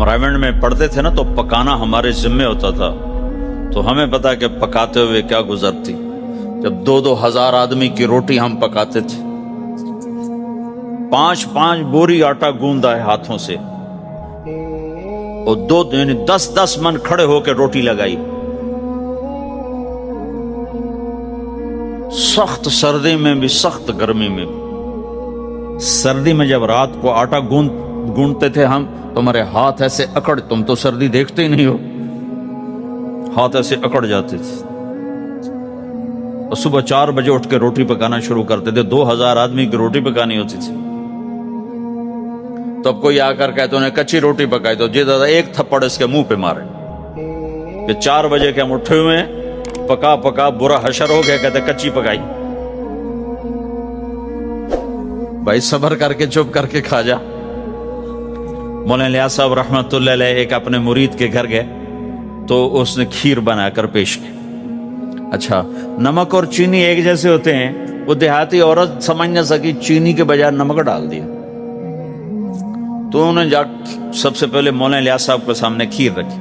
ہم رائمنڈ میں پڑھتے تھے نا تو پکانا ہمارے ذمے ہوتا تھا، تو ہمیں پتا کہ پکاتے ہوئے کیا گزرتی. جب 2,000 آدمی کی روٹی ہم پکاتے تھے، 5 بوری آٹا گوندا ہے ہاتھوں سے، اور 10 من کھڑے ہو کے روٹی لگائی. سخت سردی میں بھی، سخت گرمی میں بھی. سردی میں جب رات کو آٹا گونتے تھے ہم، تمہارے ہاتھ ایسے اکڑ، تم تو سردی دیکھتے ہی نہیں ہو، ہاتھ ایسے اکڑ جاتے تھے. اور صبح 4 بجے اٹھ کے روٹی پکانا شروع کرتے تھے. 2,000 آدمی کی روٹی پکانی ہوتی تھی. تو اب کوئی آ کر کہتے انہیں کچی روٹی پکائی، تو جی دادا ایک تھپڑ اس کے منہ پہ مارے کہ 4 بجے کے ہم اٹھے ہوئے ہیں، پکا پکا برا حشر ہو گیا. کہتے کچی پکائی. بھائی صبر کر کے چپ کر کے کھا جا. مولانا الیاس صاحب رحمت اللہ علیہ ایک اپنے مرید کے گھر گئے تو اس نے کھیر بنا کر پیش کی. اچھا، نمک اور چینی ایک جیسے ہوتے ہیں. وہ دیہاتی عورت سمجھ نہ سکی، چینی کے بجائے نمک ڈال دیا. تو انہوں نے جا سب سے پہلے مولانا الیاس صاحب کے سامنے کھیر رکھی.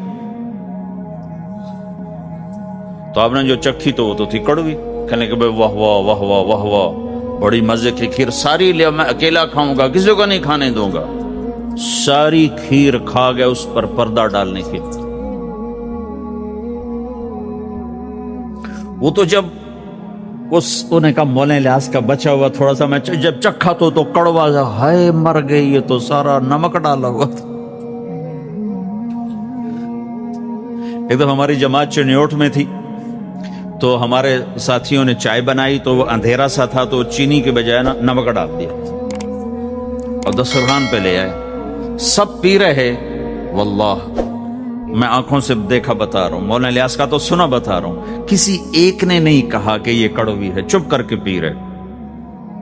تو آپ نے جو چکھی تو وہ تو تھی کڑوی. کہنے کہ بھائی واہ واہ واہ واہ واہ واہ، بڑی مزے کی کھیر، ساری لے میں اکیلا کھاؤں گا، کسی کو نہیں کھانے دوں گا. ساری کھیر کھا گیا، اس پر پردہ ڈالنے کی. وہ تو جب انہوں نے کہا مولانا الیاس کا بچا ہوا تھوڑا سا میں جب چکھا تو کڑوا سا، ہائے مر گئی، یہ تو سارا نمک ڈالا ہوا تھا. ایک دفعہ ہماری جماعت چنیوٹ میں تھی تو ہمارے ساتھیوں نے چائے بنائی تو وہ اندھیرا سا تھا تو چینی کے بجائے نا نمک ڈال دیا اور دسترخوان پہ لے آئے. سب پی رہے. واللہ میں آنکھوں سے دیکھا بتا رہا ہوں، مولانا الیاس کا تو سنا بتا رہا ہوں، کسی ایک نے نہیں کہا کہ یہ کڑوی ہے. چپ کر کے پی رہے،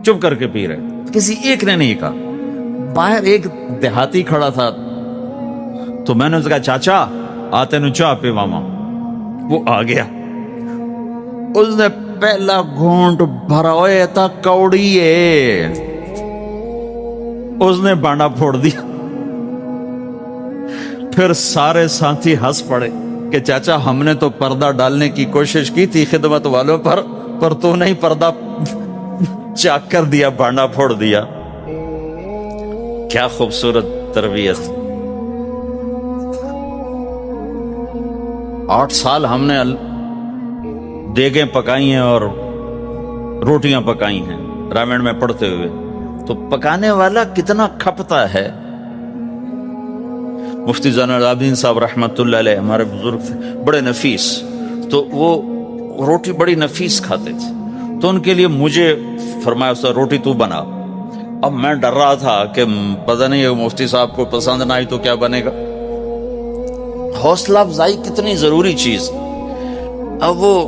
چپ کر کے پی رہے، کسی ایک نے نہیں کہا. باہر ایک دیہاتی کھڑا تھا تو میں نے اس کہا چاچا آتے نو چاہ پی ماما. وہ آ گیا، اس نے پہلا گھونٹ بھرا ہوئے تھا کوڑی ہے، اس نے بانڈا پھوڑ دیا. پھر سارے ساتھی ہنس پڑے کہ چاچا ہم نے تو پردہ ڈالنے کی کوشش کی تھی خدمت والوں پر تو نہیں پردہ چاک کر دیا، بانڈا پھوڑ دیا. کیا خوبصورت تربیت. 8 سال ہم نے دیگیں پکائی ہیں اور روٹیاں پکائی ہیں رائمنڈ میں پڑھتے ہوئے. تو پکانے والا کتنا کھپتا ہے. مفتی زین العابدین صاحب رحمت اللہ علیہ ہمارے بزرگ تھے، بڑے نفیس، تو وہ روٹی بڑی نفیس کھاتے تھے. تو ان کے لیے مجھے فرمایا اس روٹی تو بنا. اب میں ڈر رہا تھا کہ پتہ نہیں مفتی صاحب کو پسند نہ آئی تو کیا بنے گا. حوصلہ افزائی کتنی ضروری چیز. اب وہ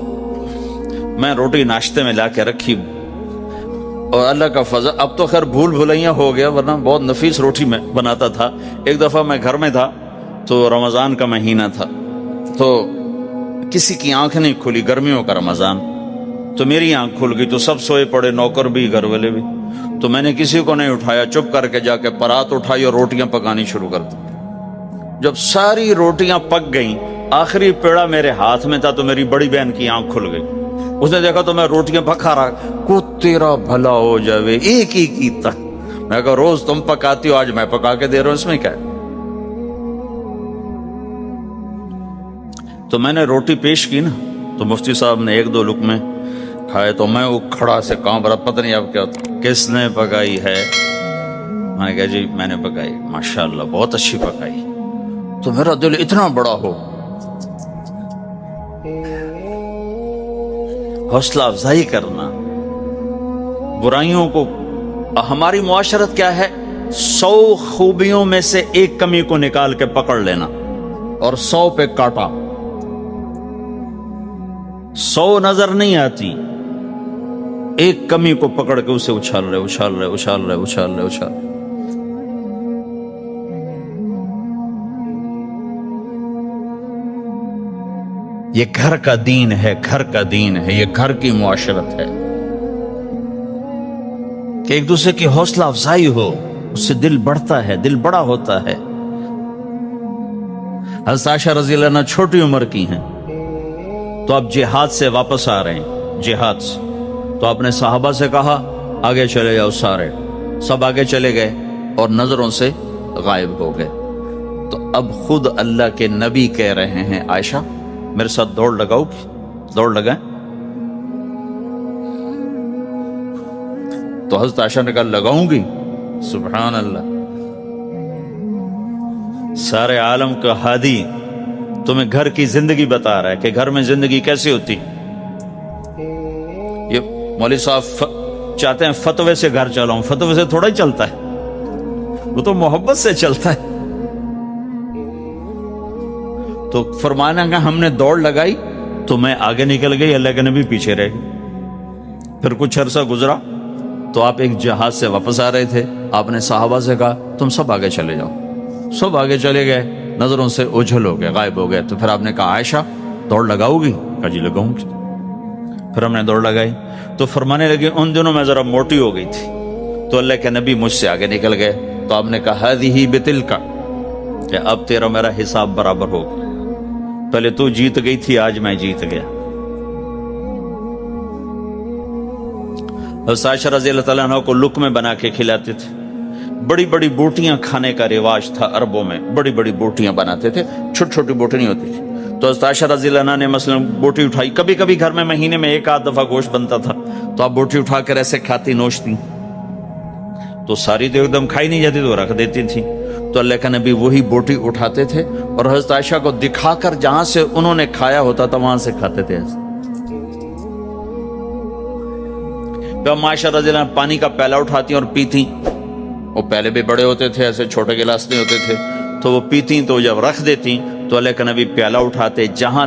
میں روٹی ناشتے میں لا کے رکھی اور اللہ کا فضل، اب تو خیر بھول بھلائیاں ہو گیا ورنہ بہت نفیس روٹی میں بناتا تھا. ایک دفعہ میں گھر میں تھا تو رمضان کا مہینہ تھا تو کسی کی آنکھ نہیں کھلی، گرمیوں کا رمضان، تو میری آنکھ کھل گئی. تو سب سوئے پڑے، نوکر بھی گھر والے بھی. تو میں نے کسی کو نہیں اٹھایا، چپ کر کے جا کے پرات اٹھائی اور روٹیاں پکانی شروع کر دی. جب ساری روٹیاں پک گئیں، آخری پیڑا میرے ہاتھ میں تھا تو میری بڑی بہن کی آنکھ کھل گئی. اس نے دیکھا تو میں روٹیاں پکا رہا. کو تیرا بھلا ہو جاوے، ایک ہی کی تک. میں کہا روز تم پکاتی ہو، آج میں پکا کے دے رہا ہوں، اس میں کیا ہے. تو میں نے روٹی پیش کی نا تو مفتی صاحب نے 1-2 لقمے کھائے تو میں وہ کھڑا سے کانپ رہا، پتہ نہیں اب کیا کس نے پکائی ہے. میں نے کہا جی میں نے پکائی. ماشاءاللہ بہت اچھی پکائی. تو میرا دل اتنا بڑا ہو. حوصلہ افزائی کرنا، برائیوں کو. ہماری معاشرت کیا ہے، 100 خوبیوں میں سے ایک کمی کو نکال کے پکڑ لینا اور 100 پہ کاٹا. 100 نظر نہیں آتی، ایک کمی کو پکڑ کے اسے اچھال رہے اچھال رہے اچھال رہے اچھال رہے اچھال رہے. یہ گھر کا دین ہے، گھر کا دین ہے، یہ گھر کی معاشرت ہے کہ ایک دوسرے کی حوصلہ افزائی ہو، اس سے دل بڑھتا ہے، دل بڑا ہوتا ہے. حضرت عائشہ رضی اللہ عنہ چھوٹی عمر کی ہیں، تو اب جہاد سے واپس آ رہے ہیں، جہاد سے، تو آپ نے صحابہ سے کہا آگے چلے جاؤ، سارے سب آگے چلے گئے اور نظروں سے غائب ہو گئے۔ تو اب خود اللہ کے نبی کہہ رہے ہیں عائشہ میرے ساتھ دوڑ لگاؤ گی؟ دوڑ لگائیں؟ تو حضرت عائشہ نے کہا لگاؤں گی۔ سبحان اللہ، سارے عالم کا ہادی تمہیں گھر کی زندگی بتا رہا ہے کہ گھر میں زندگی کیسی ہوتی۔ یہ مولوی صاحب چاہتے ہیں فتوے سے گھر چلاؤں، فتوے سے تھوڑا ہی چلتا ہے، وہ تو محبت سے چلتا ہے۔ تو فرمانا کہ ہم نے دوڑ لگائی تو میں آگے نکل گئی، اللہ کے نبی پیچھے رہ گئے۔ پھر کچھ عرصہ گزرا تو آپ ایک جہاز سے واپس آ رہے تھے، آپ نے صحابہ سے کہا تم سب آگے چلے جاؤ، سب آگے چلے گئے، نظروں سے اوجھل ہو گئے، غائب ہو گئے۔ تو پھر آپ نے کہا عائشہ دوڑ لگاؤ گی؟ کہا جی لگاؤں گی۔ پھر ہم نے دوڑ لگائی تو فرمانے لگی ان دنوں میں ذرا موٹی ہو گئی تھی، تو اللہ کے نبی مجھ سے آگے نکل گئے، تو آپ نے کہا ہذہ بتلک، کہ اب تیرا میرا حساب برابر ہو گیا، پہلے تو جیت گئی تھی، آج میں جیت گیا۔ حضرت عائشہ رضی اللہ تعالیٰ عنہ کو لقمے بنا کے کھلاتے تھے، بڑی بڑی بوٹیاں کھانے کا رواج تھا عربوں میں، بڑی بڑی بوٹیاں بناتے تھے، چھوٹی چھوٹی بوٹی نہیں ہوتی تھی۔ تو حضرت عائشہ رضی اللہ عنہ نے مثلا بوٹی اٹھائی، کبھی کبھی گھر میں مہینے میں ایک آدھ دفعہ گوشت بنتا تھا، تو آپ بوٹی اٹھا کر ایسے کھاتی نوچتی، تو ساری تو ایک دم کھائی نہیں جاتی، تو رکھ دیتی تھی۔ تو اللہ کا نبی وہی بوٹی اٹھاتے تھے اور حضرت عائشہ کو دکھا کر جہاں سے انہوں نے کھایا ہوتا تھا وہاں سے کھاتے تھے۔ تو عائشہ رضی اللہ عنہ پانی کا پیالہ اٹھاتی اور پیتی، وہ پہلے بھی بڑے ہوتے تھے، ایسے چھوٹے گلاس نہیں ہوتے تھے، تو وہ پیتی، تو جب رکھ دیتی تو اللہ کا نبی پیالہ اٹھاتے، جہاں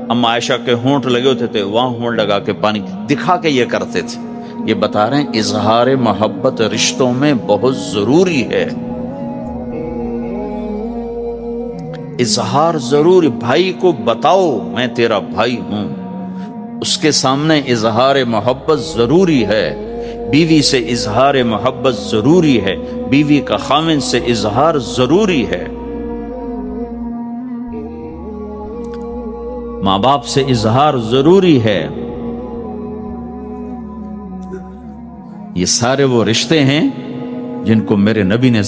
اما عائشہ کے ہونٹ لگے ہوتے تھے وہاں ہونٹ لگا کے پانی دکھا کے یہ کرتے تھے۔ یہ بتا رہے ہیں اظہار محبت رشتوں میں بہت ضروری ہے، اظہار ضروری، بھائی کو بتاؤ میں تیرا بھائی ہوں، اس کے سامنے اظہار محبت ضروری ہے، بیوی سے اظہار محبت ضروری ہے، بیوی کا خاوند سے اظہار ضروری ہے، ماں باپ سے اظہار ضروری ہے۔ یہ سارے وہ رشتے ہیں جن کو میرے نبی نے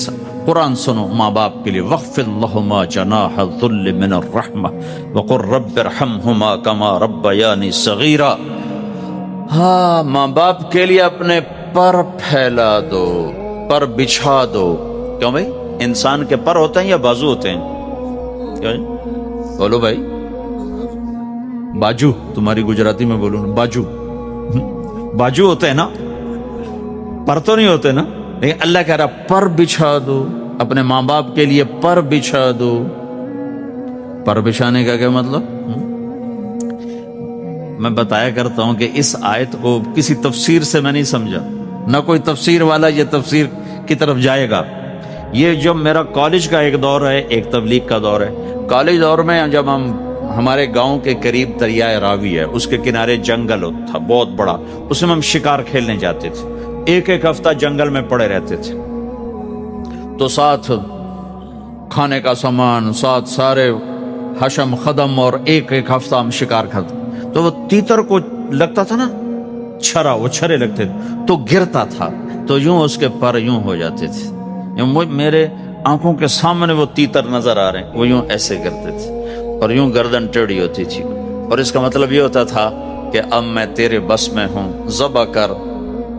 قرآن سنو ماں باپ کے لیے وَخْفِضْ لَهُمَا جَنَاحَ الذُّلِّ مِنَ الرَّحْمَةِ وَقُلْ رَبِّ ارْحَمْهُمَا كَمَا رَبَّيَانِي صَغِيرًا۔ ہاں ماں باپ کے لیے اپنے پر پھیلا دو، پر بچھا دو۔ کیوں بھائی؟ انسان کے پر ہوتے ہیں یا بازو ہوتے ہیں؟ کیوں بولو بھائی؟ باجو، تمہاری گجراتی میں بولوں نا باجو، باجو ہوتے ہیں نا، پر تو نہیں ہوتے نا، لیکن اللہ کہہ رہا پر بچھا دو، اپنے ماں باپ کے لیے پر بچھا دو۔ پر بچھانے کا کیا مطلب؟ میں بتایا کرتا ہوں کہ اس آیت کو کسی تفسیر سے میں نہیں سمجھا، نہ کوئی تفسیر والا یہ تفسیر کی طرف جائے گا۔ یہ جو میرا کالج کا ایک دور ہے، ایک تبلیغ کا دور ہے، کالج دور میں جب ہمارے گاؤں کے قریب دریائے راوی ہے، اس کے کنارے جنگل تھا بہت بڑا، اس میں ہم شکار کھیلنے جاتے تھے، ایک ایک ہفتہ جنگل میں پڑے رہتے تھے، تو ساتھ کھانے کا سامان، ساتھ سارے حشم خدم، اور ایک ایک ہفتہ ہم شکار کھاتے، تو وہ تیتر کو لگتا تھا نا چھرا، وہ چھرے لگتے تھے تو گرتا تھا، تو یوں اس کے پر یوں ہو جاتے تھے، میرے آنکھوں کے سامنے وہ تیتر نظر آ رہے ہیں، وہ یوں ایسے کرتے تھے اور یوں گردن ٹیڑھی ہوتی تھی، اور اس کا مطلب یہ ہوتا تھا کہ اب میں تیرے بس میں ہوں، ذبح کر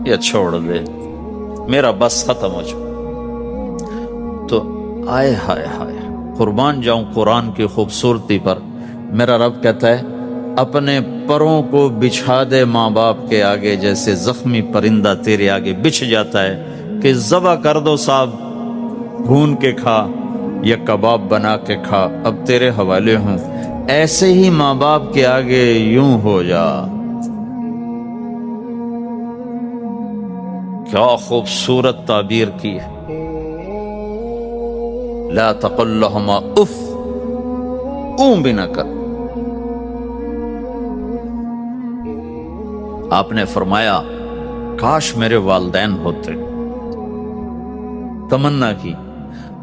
یا چھوڑ دے، میرا بس ختم ہو چکا۔ تو آئے ہائے ہائے، قربان جاؤں قرآن کی خوبصورتی پر۔ میرا رب کہتا ہے اپنے پروں کو بچھا دے ماں باپ کے آگے، جیسے زخمی پرندہ تیرے آگے بچھ جاتا ہے، کہ ذبح کر دو صاحب، بھون کے کھا یا کباب بنا کے کھا، اب تیرے حوالے ہوں، ایسے ہی ماں باپ کے آگے یوں ہو جا۔ کیا خوبصورت تعبیر کی ہے، لا تقل لهما اف، اون بھی نہ کر۔ آپ نے فرمایا کاش میرے والدین ہوتے، تمنا کی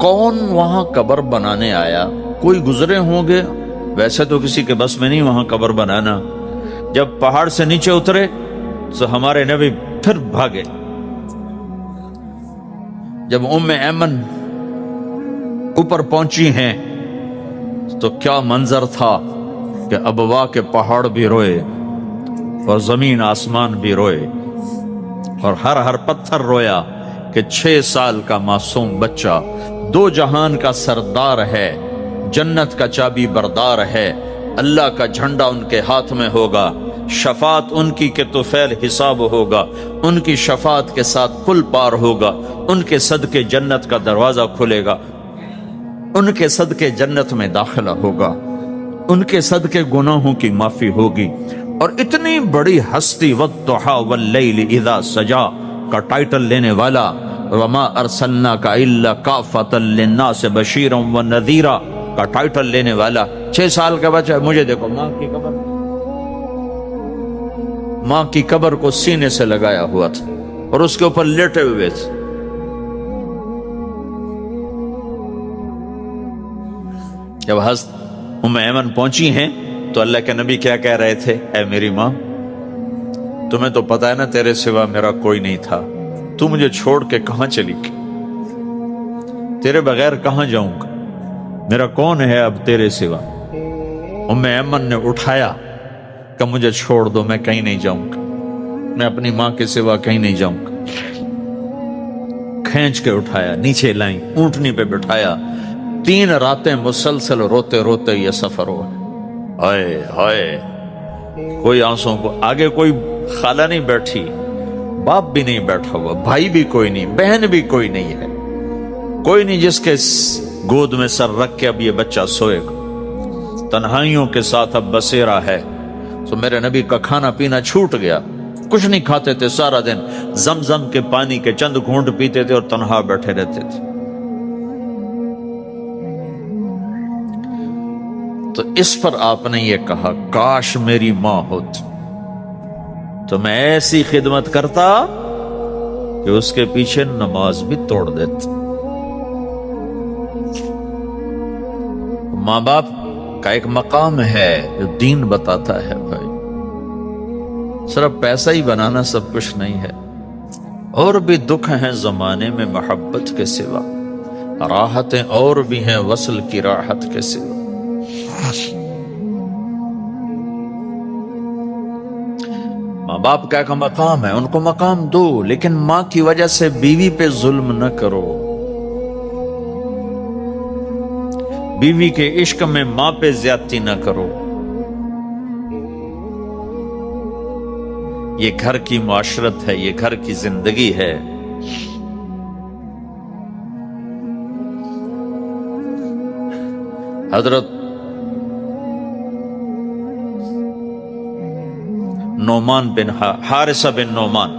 کون وہاں قبر بنانے آیا؟ کوئی گزرے ہوں گے، ویسے تو کسی کے بس میں نہیں وہاں قبر بنانا۔ جب پہاڑ سے نیچے اترے تو ہمارے نبی پھر بھاگے۔ جب ام ایمن اوپر پہنچی ہیں تو کیا منظر تھا کہ ابوا کے پہاڑ بھی روئے اور زمین آسمان بھی روئے اور ہر پتھر رویا کہ 6 سال کا معصوم بچہ 2 جہان کا سردار ہے، جنت کا چابی بردار ہے، اللہ کا جھنڈا ان کے ہاتھ میں ہوگا، شفاعت ان کی کہ طفیل حساب ہوگا، ان کی شفاعت کے ساتھ پل پار ہوگا، ان کے صدقے جنت کا دروازہ کھلے گا، ان کے صدقے جنت میں داخلہ ہوگا، ان کے صدقے گناہوں کی معافی ہوگی۔ اور اتنی بڑی ہستی والضحی واللیل اذا سجا کا ٹائٹل لینے والا، وما ارسلناک الا کافۃ للناس بشیرا ونذیرا کا ٹائٹل لینے والا 6 سال کا بچہ۔ مجھے دیکھو، ماں کی قبر کو سینے سے لگایا ہوا تھا اور اس کے اوپر لیٹے ہوئے تھے۔ جب حضرت ام ایمن پہنچی ہیں تو اللہ کے نبی کیا کہہ رہے تھے؟ اے میری ماں، تمہیں تو پتا ہے نا تیرے سوا میرا کوئی نہیں تھا، تو مجھے چھوڑ کے کہاں چلی گئی؟ تیرے بغیر کہاں جاؤں گا؟ میرا کون ہے اب تیرے سوا؟ ام ایمن نے اٹھایا کہ مجھے چھوڑ دو، میں کہیں نہیں جاؤں گا، میں اپنی ماں کے سوا کہیں نہیں جاؤں گا۔ کھینچ کے اٹھایا، نیچے لائیں، اونٹنی پہ بٹھایا، 3 راتیں مسلسل روتے روتے یہ سفر ہوا۔ ہائے ہائے، کوئی آنسوں کو آگے کوئی خالہ نہیں بیٹھی، باپ بھی نہیں بیٹھا ہوا، بھائی بھی کوئی نہیں، بہن بھی کوئی نہیں ہے، کوئی نہیں جس کے گود میں سر رکھ کے اب یہ بچہ سوئے گا۔ تنہائیوں کے ساتھ اب بسیرا ہے۔ تو میرے نبی کا کھانا پینا چھوٹ گیا، کچھ نہیں کھاتے تھے، سارا دن زمزم کے پانی کے چند گھونٹ پیتے تھے اور تنہا بیٹھے رہتے تھے۔ تو اس پر آپ نے یہ کہا، کاش میری ماں ہوتی تو میں ایسی خدمت کرتا کہ اس کے پیچھے نماز بھی توڑ دیتا۔ ماں باپ کا ایک مقام ہے جو دین بتاتا ہے بھائی، صرف پیسہ ہی بنانا سب کچھ نہیں ہے، اور بھی دکھ ہیں زمانے میں محبت کے سوا، راحتیں اور بھی ہیں وصل کی راحت کے سوا۔ ماں باپ کا ایک مقام ہے، ان کو مقام دو، لیکن ماں کی وجہ سے بیوی پہ ظلم نہ کرو، بیوی کے عشق میں ماں پہ زیادتی نہ کرو۔ یہ گھر کی معاشرت ہے، یہ گھر کی زندگی ہے۔ حضرت نعمان بن حارثہ بن نعمان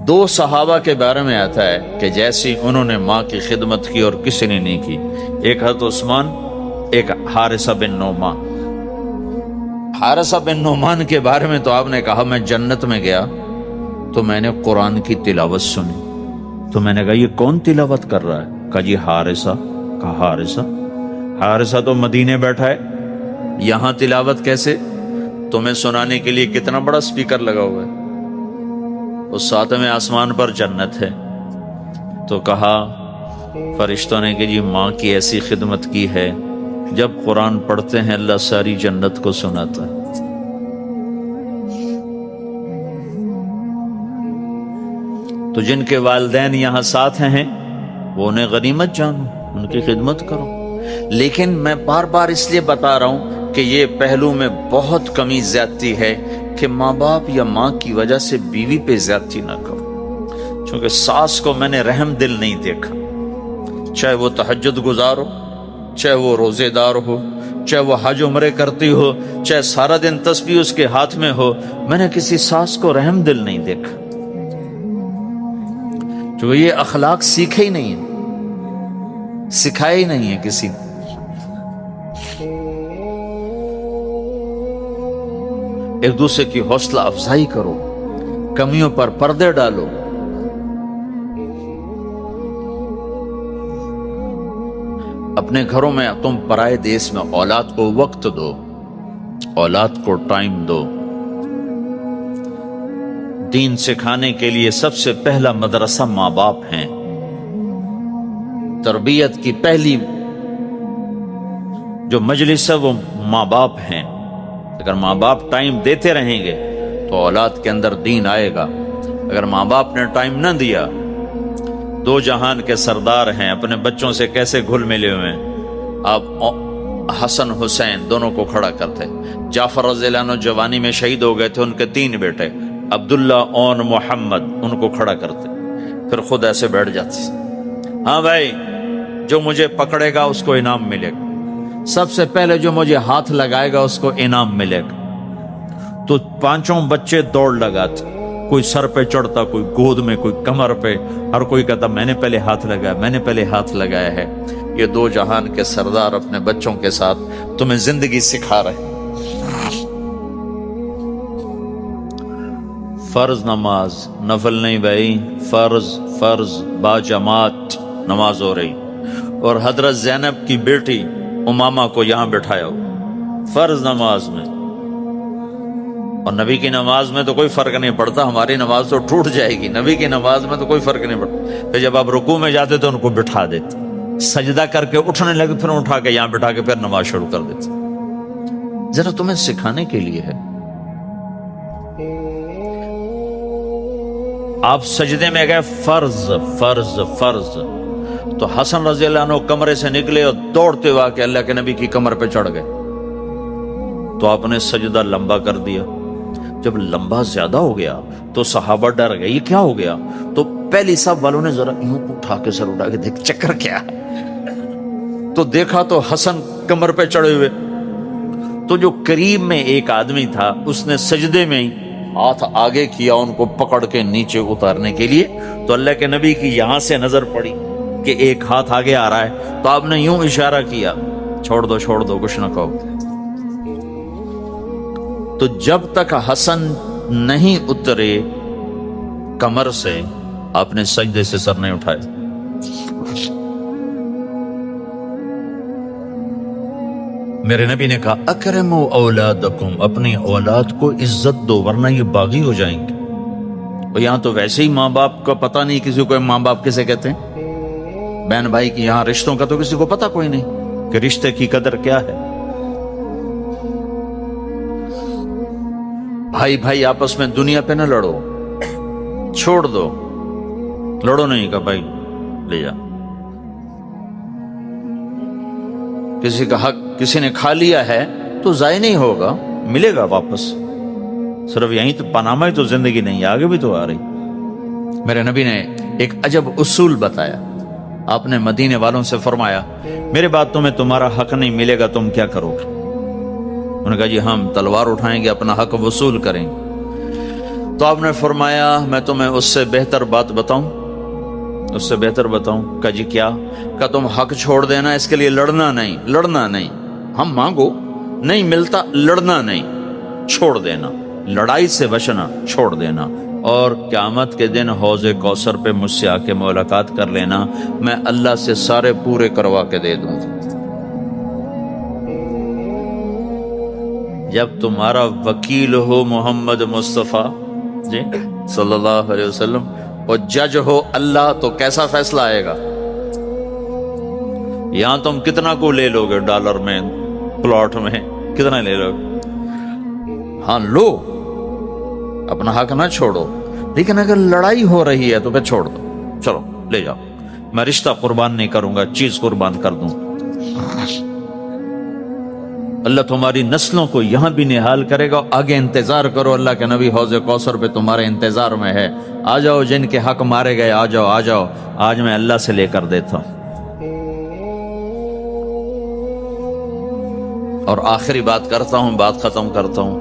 2 صحابہ کے بارے میں آتا ہے کہ جیسی انہوں نے ماں کی خدمت کی اور کسی نے نہیں کی، ایک حضرت عثمان، ایک حارثہ بن نعمان۔ حارثہ بن نعمان کے بارے میں تو آپ نے کہا میں جنت میں گیا تو میں نے قرآن کی تلاوت سنی، تو میں نے کہا یہ کون تلاوت کر رہا ہے؟ کہا جی حارثہ۔ کہا حارثہ تو مدینے بیٹھا ہے، یہاں تلاوت کیسے؟ تمہیں سنانے کے لیے کتنا بڑا سپیکر لگا ہوا ہے، اس 7ویں آسمان پر جنت ہے۔ تو کہا فرشتوں نے کہ جی ماں کی ایسی خدمت کی ہے، جب قرآن پڑھتے ہیں اللہ ساری جنت کو سناتا ہے۔ تو جن کے والدین یہاں ساتھ ہیں وہ انہیں غنیمت جانو، ان کی خدمت کرو۔ لیکن میں بار بار اس لیے بتا رہا ہوں کہ یہ پہلو میں بہت کمی زیادتی ہے کہ ماں باپ یا ماں کی وجہ سے بیوی پہ زیادتی نہ کرو، چونکہ ساس کو میں نے رحم دل نہیں دیکھا، چاہے وہ تہجد گزار ہو، چاہے وہ روزے دار ہو، چاہے وہ حج عمرے کرتی ہو، چاہے سارا دن تسبیح اس کے ہاتھ میں ہو، میں نے کسی ساس کو رحم دل نہیں دیکھا، چونکہ یہ اخلاق سیکھے ہی نہیں ہے، سکھائے ہی نہیں ہے کسی نے۔ ایک دوسرے کی حوصلہ افزائی کرو، کمیوں پر پردے ڈالو۔ اپنے گھروں میں تم پرائے دیس میں اولاد کو وقت دو، اولاد کو ٹائم دو۔ دین سکھانے کے لیے سب سے پہلا مدرسہ ماں باپ ہیں۔ تربیت کی پہلی جو مجلس ہے وہ ماں باپ ہیں۔ اگر ماں باپ ٹائم دیتے رہیں گے تو اولاد کے اندر دین آئے گا۔ اگر ماں باپ نے ٹائم نہ دیا، دو جہان کے سردار ہیں، اپنے بچوں سے کیسے گھل ملے ہوئے ہیں۔ آپ حسن حسین دونوں کو کھڑا کرتے۔ جعفر رضی اللہ عنہ جوانی میں شہید ہو گئے تھے، ان کے 3 بیٹے عبداللہ اور محمد، ان کو کھڑا کرتے، پھر خود ایسے بیٹھ جاتے، ہاں بھائی جو مجھے پکڑے گا اس کو انعام ملے گا، سب سے پہلے جو مجھے ہاتھ لگائے گا اس کو انعام ملے گا۔ تو 5 بچے دوڑ لگاتے، کوئی سر پہ چڑھتا، کوئی گود میں، کوئی کمر پہ، ہر کوئی کہتا میں نے پہلے ہاتھ لگایا، میں نے پہلے ہاتھ لگایا ہے۔ یہ 2 جہان کے سردار اپنے بچوں کے ساتھ تمہیں زندگی سکھا رہے ہیں۔ فرض نماز، نفل نہیں بھائی، فرض با جماعت نماز ہو رہی، اور حضرت زینب کی بیٹی امامہ کو یہاں بٹھایا ہو فرض نماز میں، اور نبی کی نماز میں تو کوئی فرق نہیں پڑتا، ہماری نماز تو ٹوٹ جائے گی، نبی کی نماز میں تو کوئی فرق نہیں پڑتا۔ پھر جب آپ رکوع میں جاتے تو ان کو بٹھا دیتے، سجدہ کر کے اٹھنے لگے پھر اٹھا کے یہاں بٹھا کے پھر نماز شروع کر دیتے، ذرا تمہیں سکھانے کے لیے ہے۔ آپ سجدے میں گئے، فرض، تو حسن رضی اللہ عنہ کمرے سے نکلے اور دوڑتے ہوا کہ اللہ کے نبی کی کمر پہ چڑھ گئے، تو آپ نے سجدہ لمبا کر دیا۔ جب لمبا زیادہ ہو گیا تو صحابہ ڈر گئے، یہ کیا ہو گیا؟ تو پہلی صف والوں نے ذرا یوں اٹھا کے سر اٹھا کے دیکھ چکر کیا، تو دیکھا تو حسن کمر پہ چڑھے ہوئے۔ تو جو قریب میں ایک آدمی تھا اس نے سجدے میں ہی ہاتھ آگے کیا ان کو پکڑ کے نیچے اتارنے کے لیے، تو اللہ کے نبی کی یہاں سے نظر پڑی کہ ایک ہاتھ آگے آ رہا ہے، تو آپ نے یوں اشارہ کیا، چھوڑ دو کچھ نہ کہو۔ تو جب تک حسن نہیں اترے کمر سے، آپ نے سجدے سے سر نہیں اٹھائے۔ میرے نبی نے کہا اکرموا اولادکم، اپنی اولاد کو عزت دو ورنہ یہ باغی ہو جائیں گے۔ اور یہاں تو ویسے ہی ماں باپ کا پتہ نہیں کسی کو ماں باپ کسے کہتے ہیں، بہن بھائی کی یہاں رشتوں کا تو کسی کو پتہ کوئی نہیں کہ رشتے کی قدر کیا ہے۔ بھائی آپس میں دنیا پہ نہ لڑو، چھوڑ دو، لڑو نہیں کہ بھائی لے جا، کسی کا حق کسی نے کھا لیا ہے تو ضائع نہیں ہوگا، ملے گا واپس۔ صرف یہیں تو پاناما ہی تو زندگی نہیں ہے، آگے بھی تو آ رہی۔ میرے نبی نے ایک عجب اصول بتایا، آپ نے مدینے والوں سے فرمایا میرے بعد تمہیں تمہارا حق نہیں ملے گا، تم کیا کرو گے؟ انہوں نے کہا جی ہم تلوار اٹھائیں گے، اپنا حق وصول کریں گے۔ تو آپ نے فرمایا میں تمہیں اس سے بہتر بات بتاؤں، اس سے بہتر بتاؤں؟ کہا جی کیا؟ کہا تم حق چھوڑ دینا، اس کے لیے لڑنا نہیں، ہم مانگو نہیں ملتا، لڑنا نہیں، چھوڑ دینا، لڑائی سے بچنا، چھوڑ دینا، اور قیامت کے دن حوض کوثر پہ مجھ سے آ کے ملاقات کر لینا، میں اللہ سے سارے پورے کروا کے دے دوں۔ جب تمہارا وکیل ہو محمد مصطفیٰ جی صلی اللہ علیہ وسلم اور جج ہو اللہ، تو کیسا فیصلہ آئے گا؟ یہاں تم کتنا کو لے لو گے ڈالر میں، پلاٹ میں کتنا لے لو گے؟ ہاں لو، اپنا حق نہ چھوڑو، لیکن اگر لڑائی ہو رہی ہے تو پھر چھوڑ دو، چلو لے جاؤ، میں رشتہ قربان نہیں کروں گا، چیز قربان کر دوں۔ اللہ تمہاری نسلوں کو یہاں بھی نحال کرے گا، آگے انتظار کرو، اللہ کے نبی حوض کوثر پہ تمہارے انتظار میں ہے، آ جاؤ، جن کے حق مارے گئے آ جاؤ، آج میں اللہ سے لے کر دیتا ہوں۔ اور آخری بات کرتا ہوں، بات ختم کرتا ہوں،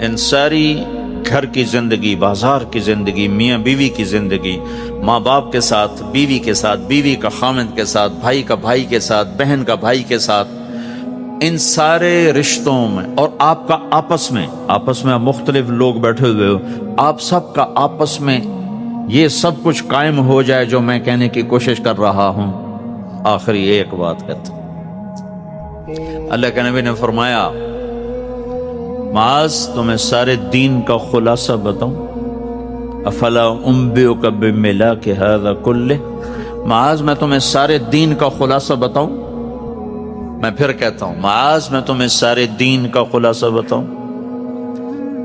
ان ساری گھر کی زندگی، بازار کی زندگی، میاں بیوی کی زندگی، ماں باپ کے ساتھ، بیوی کے ساتھ، بیوی کا خامند کے ساتھ، بھائی کا بھائی کے ساتھ، بہن کا بھائی کے ساتھ، ان سارے رشتوں میں اور آپ کا آپس میں آپ مختلف لوگ بیٹھے ہوئے ہو، آپ سب کا آپس میں یہ سب کچھ قائم ہو جائے جو میں کہنے کی کوشش کر رہا ہوں۔ آخری ایک بات کہتا ہوں، اللہ کے نبی نے فرمایا معاذ تمہیں سارے دین کا خلاصہ بتاؤں؟ افلا انبئک بملاک ھذا کلہ، معاذ میں تمہیں سارے دین کا خلاصہ بتاؤں؟ میں پھر کہتا ہوں معاذ میں تمہیں سارے دین کا خلاصہ بتاؤں؟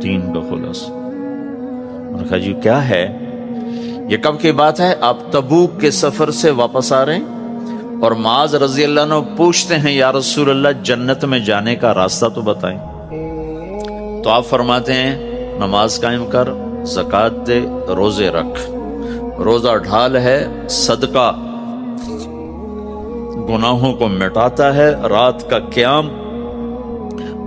دین کا خلاصہ۔ انہوں نے کہا جی کیا ہے؟ یہ کب کی بات ہے؟ آپ تبوک کے سفر سے واپس آ رہے ہیں اور معاذ رضی اللہ عنہ پوچھتے ہیں یا رسول اللہ جنت میں جانے کا راستہ تو بتائیں۔ تو آپ فرماتے ہیں نماز قائم کر، زکوٰۃ دے، روزے رکھ۔ روزہ ڈھال ہے، صدقہ گناہوں کو مٹاتا ہے، رات کا قیام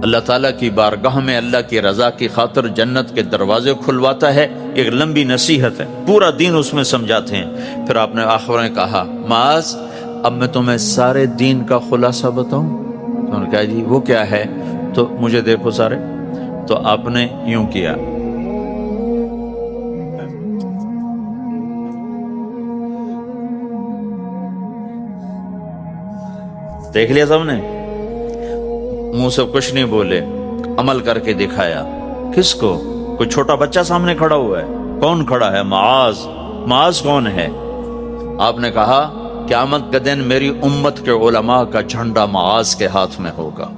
اللہ تعالیٰ کی بارگاہ میں اللہ کی رضا کی خاطر جنت کے دروازے کھلواتا ہے۔ ایک لمبی نصیحت ہے، پورا دین اس میں سمجھاتے ہیں۔ پھر آپ نے آخر میں کہا معاذ اب میں تمہیں سارے دین کا خلاصہ بتاؤں؟ تو انہوں نے کہا جی وہ کیا ہے؟ تو مجھے دیکھو سارے۔ تو آپ نے یوں کیا، دیکھ لیا سب نے، منہ سے کچھ نہیں بولے، عمل کر کے دکھایا۔ کس کو؟ کوئی چھوٹا بچہ سامنے کھڑا ہوا ہے؟ کون کھڑا ہے؟ معاذ۔ معاذ کون ہے؟ آپ نے کہا قیامت کے دن میری امت کے علماء کا جھنڈا معاذ کے ہاتھ میں ہوگا۔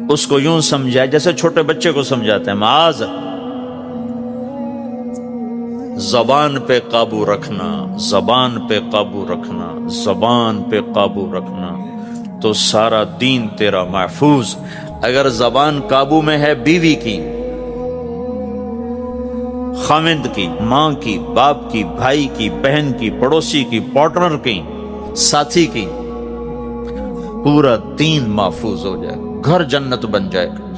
اس کو یوں سمجھا جیسے چھوٹے بچے کو سمجھاتے ہیں، معاذ زبان پہ قابو رکھنا، زبان پہ قابو رکھنا، زبان پہ قابو رکھنا تو سارا دین تیرا محفوظ۔ اگر زبان قابو میں ہے بیوی کی، خامند کی، ماں کی، باپ کی، بھائی کی، بہن کی، پڑوسی کی، پارٹنر کی، ساتھی کی، پورا دین محفوظ ہو جائے گا، گھر جنت بن جائے گا۔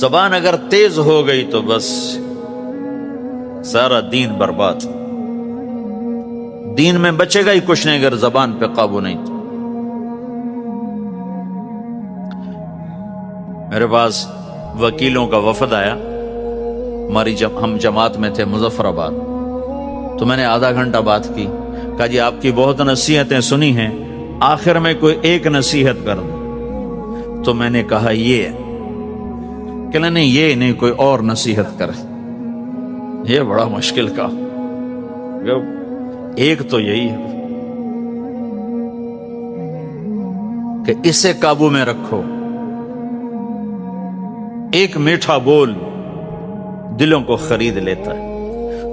زبان اگر تیز ہو گئی تو بس سارا دین برباد۔ دین میں بچے گا ہی کچھ نہیں اگر زبان پہ قابو نہیں تو۔ میرے پاس وکیلوں کا وفد آیا، ہم جماعت میں تھے مظفر آباد، تو میں نے آدھا گھنٹہ بات کی، کہا جی آپ کی بہت نصیحتیں سنی ہیں، آخر میں کوئی ایک نصیحت کر دوں۔ تو میں نے کہا یہ کہ نہیں یہ نہیں، کوئی اور نصیحت کرے۔ یہ بڑا مشکل کا، ایک تو یہی ہے کہ اسے قابو میں رکھو۔ ایک میٹھا بول دلوں کو خرید لیتا ہے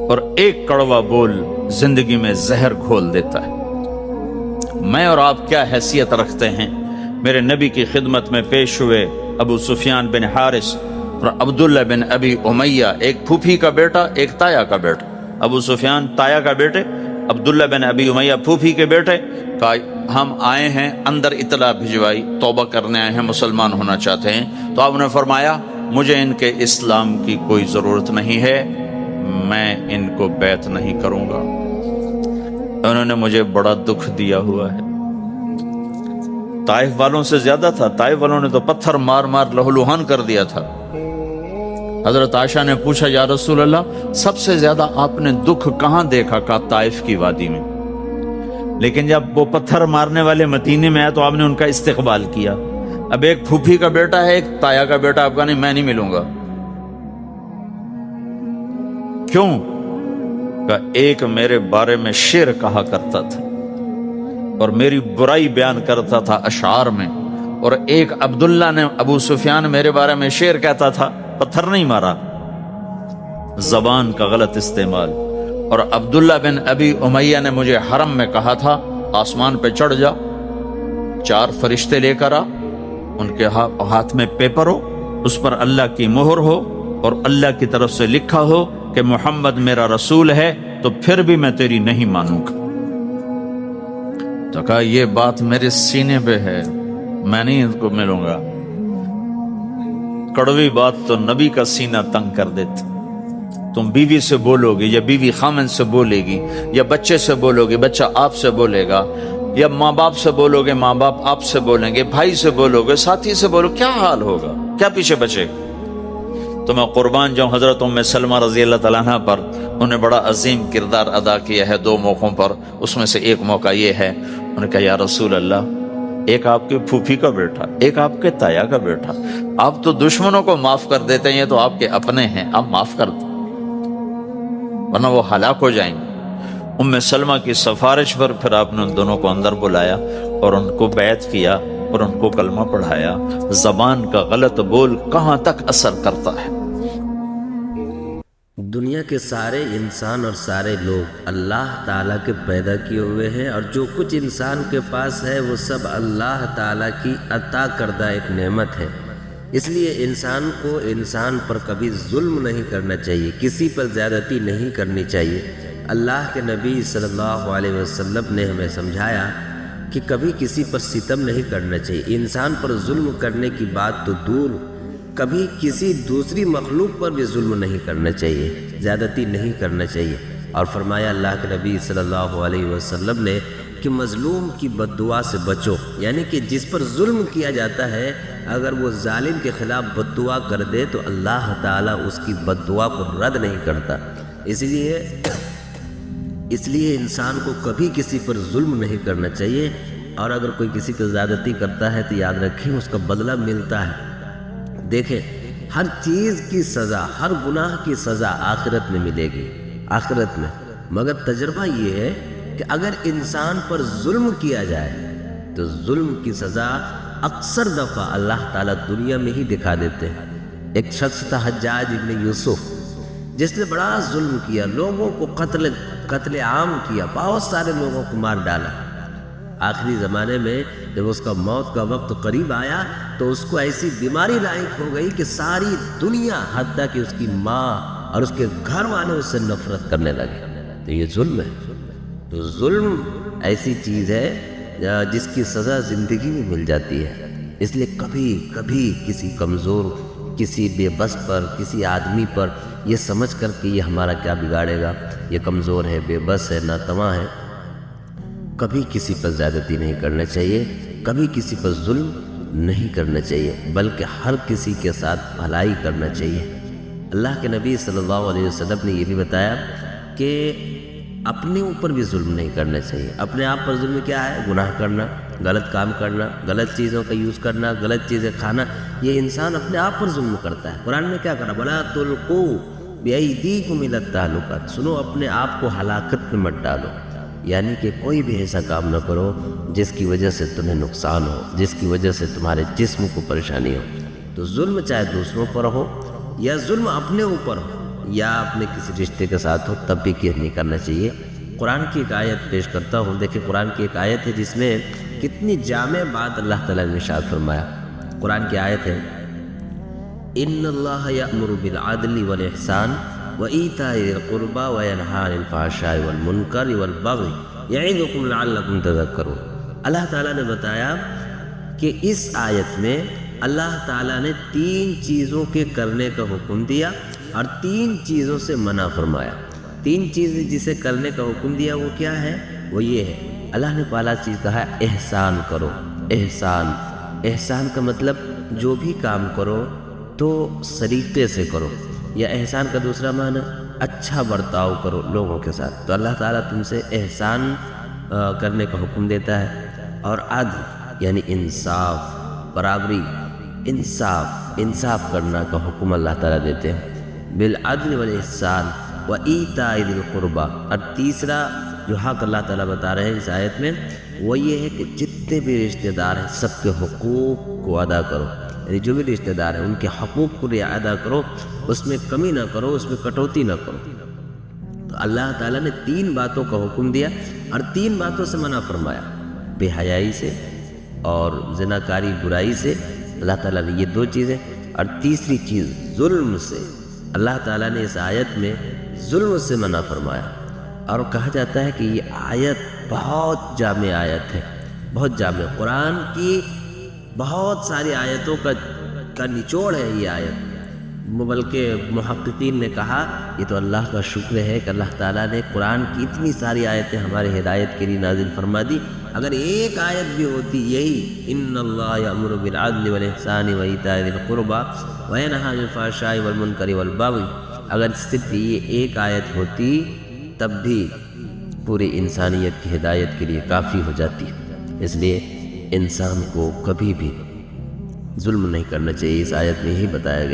اور ایک کڑوا بول زندگی میں زہر گھول دیتا ہے۔ میں اور آپ کیا حیثیت رکھتے ہیں؟ میرے نبی کی خدمت میں پیش ہوئے ابو سفیان بن حارث اور عبداللہ بن ابی امیہ، ایک پھوپھی کا بیٹا ایک تایا کا بیٹا۔ ابو سفیان تایا کا بیٹے، عبداللہ بن ابی امیہ پھوپھی کے بیٹے۔ کہا ہم آئے ہیں، اندر اطلاع بھجوائی، توبہ کرنے آئے ہیں، مسلمان ہونا چاہتے ہیں۔ تو آپ نے فرمایا مجھے ان کے اسلام کی کوئی ضرورت نہیں ہے، میں ان کو بیعت نہیں کروں گا، انہوں نے مجھے بڑا دکھ دیا ہوا ہے۔ طائف والوں سے زیادہ تھا، طائف والوں نے تو پتھر مار مار لہولہان کر دیا تھا۔ حضرت عائشہ نے پوچھا یا رسول اللہ سب سے زیادہ آپ نے دکھ کہاں دیکھا؟ کہا طائف کی وادی میں۔ لیکن جب وہ پتھر مارنے والے مدینے میں آئے تو آپ نے ان کا استقبال کیا۔ اب ایک پھوپھی کا بیٹا ہے، ایک تایا کا بیٹا، آپ کا نہیں، میں نہیں ملوں گا۔ کیوں؟ کہ ایک میرے بارے میں شعر کہا کرتا تھا اور میری برائی بیان کرتا تھا اشعار میں، اور ایک عبداللہ نے، ابو سفیان میرے بارے میں شعر کہتا تھا، پتھر نہیں مارا، زبان کا غلط استعمال۔ اور عبداللہ بن ابی امیہ نے مجھے حرم میں کہا تھا آسمان پہ چڑھ جا، 4 فرشتے لے کر آ، ان کے ہاتھ میں پیپر ہو، اس پر اللہ کی مہر ہو اور اللہ کی طرف سے لکھا ہو کہ محمد میرا رسول ہے، تو پھر بھی میں تیری نہیں مانوں گا۔ تو کہا یہ بات میرے سینے پہ ہے، میں نہیں ان کو ملوں گا۔ کڑوی بات تو نبی کا سینہ تنگ کر دیتی۔ تم بیوی سے بولو گے یا بیوی خامن سے بولے گی، یا بچے سے بولو گے بچہ آپ سے بولے گا، یا ماں باپ سے بولو گے ماں باپ آپ سے بولیں گے، بھائی سے بولو گے، ساتھی سے بولو، کیا حال ہوگا؟ کیا پیچھے بچے گا؟ تو میں قربان جاؤں حضرت ام سلمہ رضی اللہ تعالیٰ عنہ پر، انہوں نے بڑا عظیم کردار ادا کیا ہے 2 موقعوں پر۔ اس میں سے ایک موقع یہ ہے، انہوں نے کہا یا رسول اللہ ایک آپ کے پھوپھی کا بیٹا، ایک آپ کے تایا کا بیٹا، آپ تو دشمنوں کو معاف کر دیتے ہیں، یہ تو آپ کے اپنے ہیں، آپ معاف کر دیں ورنہ وہ ہلاک ہو جائیں گے۔ ام سلمہ کی سفارش پر پھر آپ نے ان دونوں کو اندر بلایا اور ان کو بیعت کیا اور ان کو کلمہ پڑھایا۔ زبان کا غلط بول کہاں تک اثر کرتا ہے۔ دنیا کے سارے انسان اور سارے لوگ اللہ تعالیٰ کے پیدا کیے ہوئے ہیں، اور جو کچھ انسان کے پاس ہے وہ سب اللہ تعالیٰ کی عطا کردہ ایک نعمت ہے۔ اس لیے انسان کو انسان پر کبھی ظلم نہیں کرنا چاہیے، کسی پر زیادتی نہیں کرنی چاہیے۔ اللہ کے نبی صلی اللہ علیہ وسلم نے ہمیں سمجھایا کہ کبھی کسی پر ستم نہیں کرنا چاہیے۔ انسان پر ظلم کرنے کی بات تو دور، کبھی کسی دوسری مخلوق پر بھی ظلم نہیں کرنا چاہیے، زیادتی نہیں کرنا چاہیے۔ اور فرمایا اللہ کے نبی صلی اللہ علیہ وسلم نے کہ مظلوم کی بد دعا سے بچو، یعنی کہ جس پر ظلم کیا جاتا ہے اگر وہ ظالم کے خلاف بد دعا کر دے تو اللہ تعالیٰ اس کی بد دعا کو رد نہیں کرتا۔ اس لیے انسان کو کبھی کسی پر ظلم نہیں کرنا چاہیے، اور اگر کوئی کسی پر زیادتی کرتا ہے تو یاد رکھیں اس کا بدلہ ملتا ہے۔ دیکھیں، ہر چیز کی سزا، ہر گناہ کی سزا آخرت میں ملے گی، آخرت میں، مگر تجربہ یہ ہے کہ اگر انسان پر ظلم کیا جائے تو ظلم کی سزا اکثر دفعہ اللہ تعالیٰ دنیا میں ہی دکھا دیتے ہیں۔ ایک شخص تھا حجاج ابن یوسف، جس نے بڑا ظلم کیا، لوگوں کو قتل عام کیا، بہت سارے لوگوں کو مار ڈالا۔ آخری زمانے میں جب اس کا موت کا وقت قریب آیا تو اس کو ایسی بیماری لاحق ہو گئی کہ ساری دنیا حتیٰ کہ اس کی ماں اور اس کے گھر والے اس سے نفرت کرنے لگے۔ تو یہ ظلم ہے۔ تو ظلم ایسی چیز ہے جس کی سزا زندگی میں مل جاتی ہے۔ اس لیے کبھی کسی کمزور، کسی بے بس پر، کسی آدمی پر یہ سمجھ کر کہ یہ ہمارا کیا بگاڑے گا، یہ کمزور ہے، بے بس ہے، ناتواں ہے، کبھی کسی پر زیادتی نہیں کرنا چاہیے، کبھی کسی پر ظلم نہیں کرنا چاہیے، بلکہ ہر کسی کے ساتھ بھلائی کرنا چاہیے۔ اللہ کے نبی صلی اللہ علیہ وسلم نے یہ بھی بتایا کہ اپنے اوپر بھی ظلم نہیں کرنا چاہیے۔ اپنے آپ پر ظلم کیا ہے؟ گناہ کرنا، غلط کام کرنا، غلط چیزوں کا یوز کرنا، غلط چیزیں کھانا، یہ انسان اپنے آپ پر ظلم کرتا ہے۔ قرآن میں کیا کہا؟ وَلَا تُلْقُوا بِأَيْدِيكُمْ إِلَى التَّهْلُكَةِ، سنو اپنے آپ کو ہلاکت میں مت ڈالو، یعنی کہ کوئی بھی ایسا کام نہ کرو جس کی وجہ سے تمہیں نقصان ہو، جس کی وجہ سے تمہارے جسم کو پریشانی ہو۔ تو ظلم چاہے دوسروں پر ہو یا ظلم اپنے اوپر ہو یا اپنے کسی رشتے کے ساتھ ہو، تب بھی کیئر نہیں کرنا چاہیے۔ قرآن کی ایک آیت پیش کرتا ہوں، دیکھیں قرآن کی ایک آیت ہے جس میں کتنی جامع بات اللہ تعالیٰ نے ارشاد فرمایا۔ قرآن کی آیت ہے، ان اللہ یأمر بالعدل والإحسان وإیتاء ذی القربى وینہی عن الفحشاء والمنکر والبغی یعظکم لعلکم تذکرون۔ اللہ تعالیٰ نے بتایا کہ اس آیت میں اللہ تعالیٰ نے 3 چیزوں کے کرنے کا حکم دیا اور 3 چیزوں سے منع فرمایا۔ 3 چیزیں جسے کرنے کا حکم دیا وہ کیا ہے؟ وہ یہ ہے، اللہ نے پہلا چیز کہا ہے احسان کرو۔ احسان کا مطلب جو بھی کام کرو تو سلیقے سے کرو، یا احسان کا دوسرا معنی اچھا برتاؤ کرو لوگوں کے ساتھ۔ تو اللہ تعالیٰ تم سے احسان کرنے کا حکم دیتا ہے، اور عدل یعنی انصاف، برابری، انصاف کرنا کا حکم اللہ تعالیٰ دیتے ہیں، بالعدل والاحسان وایتاء ذی القربى۔ اور تیسرا جو حق اللہ تعالیٰ بتا رہے ہیں اس آیت میں وہ یہ ہے کہ جتنے بھی رشتہ دار ہیں سب کے حقوق کو ادا کرو، یعنی جو بھی رشتہ دار ہیں ان کے حقوق کو ادا کرو، اس میں کمی نہ کرو، اس میں کٹوتی نہ کرو۔ تو اللہ تعالیٰ نے 3 باتوں کا حکم دیا اور 3 باتوں سے منع فرمایا، بے حیائی سے اور زناکاری برائی سے اللہ تعالیٰ نے یہ 2 چیزیں، اور تیسری چیز ظلم سے اللہ تعالیٰ نے اس آیت میں ظلم سے منع فرمایا۔ اور کہا جاتا ہے کہ یہ آیت بہت جامع آیت ہے، بہت جامع، قرآن کی بہت ساری آیتوں کا نچوڑ ہے یہ آیت۔ بلکہ محققین نے کہا یہ تو اللہ کا شکر ہے کہ اللہ تعالیٰ نے قرآن کی اتنی ساری آیتیں ہمارے ہدایت کے لیے نازل فرما دی۔ اگر ایک آیت بھی ہوتی یہی ان اللہ یأمر بالعدل والاحسان وایتاء ذی القربى وینہی عن الفحشاء والمنکر والبغی، اگر صرف یہ ایک آیت ہوتی تب بھی پوری انسانیت کی ہدایت کے لیے کافی ہو جاتی۔ اس لیے انسان کو کبھی بھی ظلم نہیں کرنا چاہیے. اس آیت میں یہی بتایا گیا